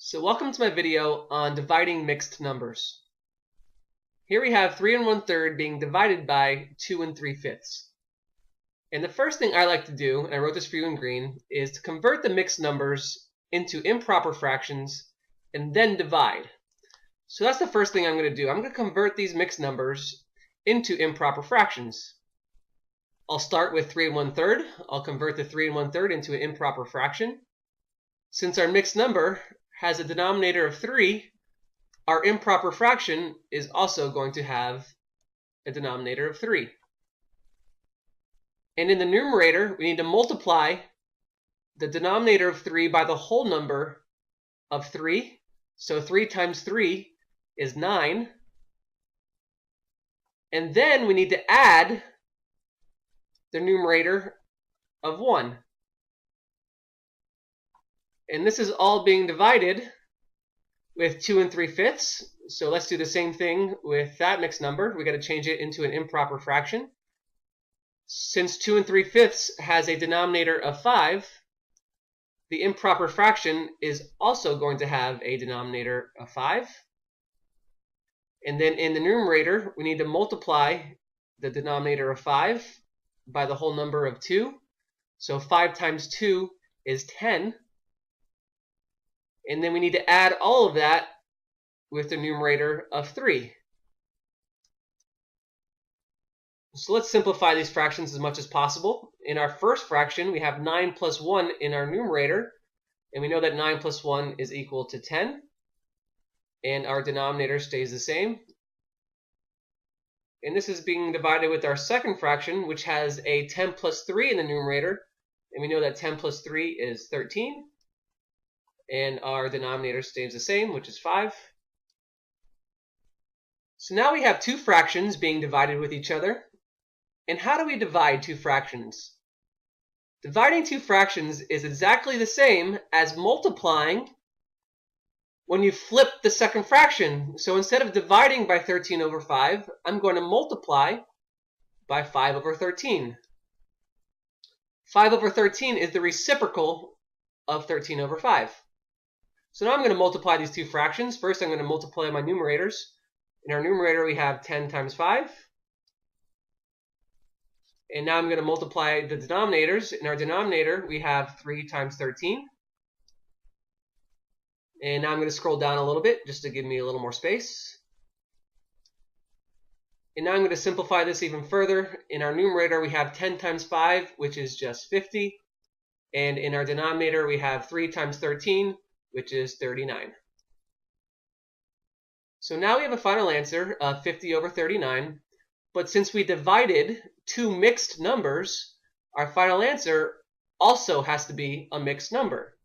So welcome to my video on dividing mixed numbers. Here we have 3 1/3 being divided by 2 3/5. And the first thing I like to do, and I wrote this for you in green, is to convert the mixed numbers into improper fractions and then divide. So that's the first thing I'm going to do. I'm going to convert these mixed numbers into improper fractions. I'll start with 3 1/3. I'll convert the 3 1/3 into an improper fraction. Since our mixed number has a denominator of 3, our improper fraction is also going to have a denominator of 3. And in the numerator, we need to multiply the denominator of 3 by the whole number of 3. So 3 times 3 is 9. And then we need to add the numerator of 1. And this is all being divided with 2 3/5. So let's do the same thing with that mixed number. We got to change it into an improper fraction. Since 2 3/5 has a denominator of 5, the improper fraction is also going to have a denominator of 5. And then in the numerator, we need to multiply the denominator of 5 by the whole number of 2. So 5 times 2 is 10. And then we need to add all of that with the numerator of 3. So let's simplify these fractions as much as possible. In our first fraction, we have 9 plus 1 in our numerator. And we know that 9 plus 1 is equal to 10. And our denominator stays the same. And this is being divided with our second fraction, which has a 10 plus 3 in the numerator. And we know that 10 plus 3 is 13. And our denominator stays the same, which is 5. So now we have two fractions being divided with each other. And how do we divide two fractions? Dividing two fractions is exactly the same as multiplying when you flip the second fraction. So instead of dividing by 13 over 5, I'm going to multiply by 5 over 13. 5 over 13 is the reciprocal of 13 over 5. So now I'm going to multiply these two fractions. First, I'm going to multiply my numerators. In our numerator, we have 10 times 5. And now I'm going to multiply the denominators. In our denominator, we have 3 times 13. And now I'm going to scroll down a little bit just to give me a little more space. And now I'm going to simplify this even further. In our numerator, we have 10 times 5, which is just 50. And in our denominator, we have 3 times 13, which is 39. So now we have a final answer of 50 over 39. But since we divided two mixed numbers, our final answer also has to be a mixed number.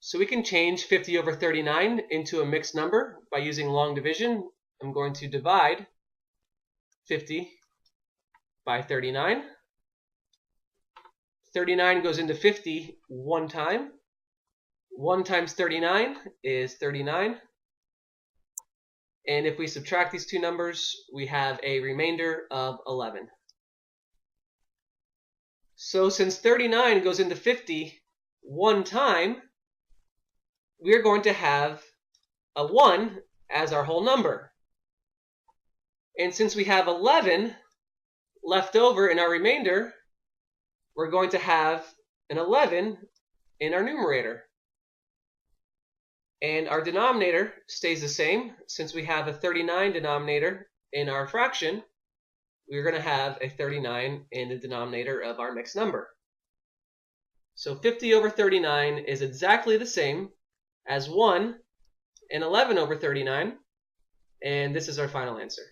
So we can change 50 over 39 into a mixed number by using long division. I'm going to divide 50 by 39. 39 goes into 50 one time. 1 times 39 is 39. And if we subtract these two numbers, we have a remainder of 11. So since 39 goes into 50 one time, we're going to have a 1 as our whole number. And since we have 11 left over in our remainder, we're going to have an 11 in our numerator. And our denominator stays the same. Since we have a 39 denominator in our fraction, we're going to have a 39 in the denominator of our mixed number. So 50 over 39 is exactly the same as 1 and 11 over 39. And this is our final answer.